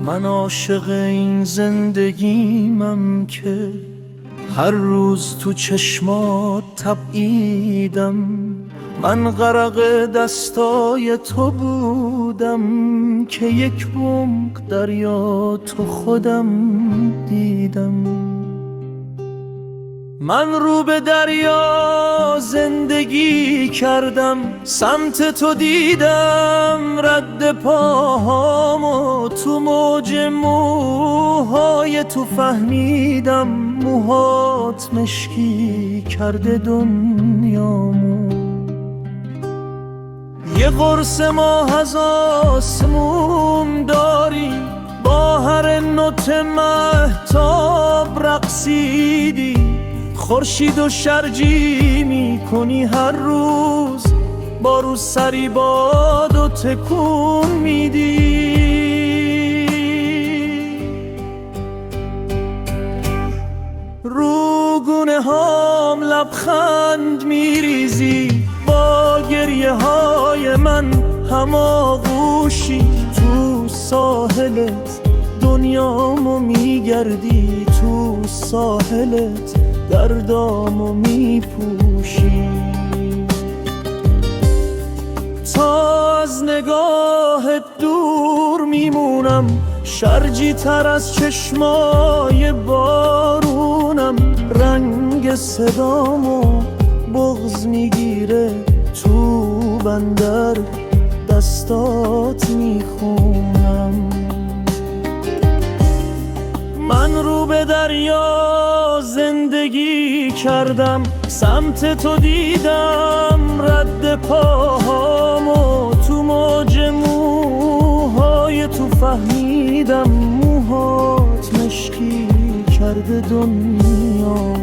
من عاشق این زندگیمم که هر روز تو چشمات تبعیدم. من غرق دستای تو بودم که یک بوم دریا تو خودم دیدم. من رو به دریا زندگی کردم، سمت تو دیدم رد پاهامو، تو موج موهای تو فهمیدم موهات مشکی کرده دنیامو. یه قرص ماه از آسمون داری، با هر نوت مهتاب رقصیدی، خورشید و شرجی میکنی هر روز، با رو سری باد و تکون میدی. رو گونه هام لبخند میریزی، با گریه های من هماغوشی، تو ساحلت دنیامو میگردی، تو ساحلت دردامو میپوشی. تا از نگاهت دور میمونم، شرجی تر از چشمای بارونم، رنگ صدامو بغض میگیره، تو بندر دستات میخونم. من رو به دریا زندگی کردم، سمت تو دیدم رد پاهامو، تو موج موهای تو فهمیدم موهات مشکی کرده دنیا.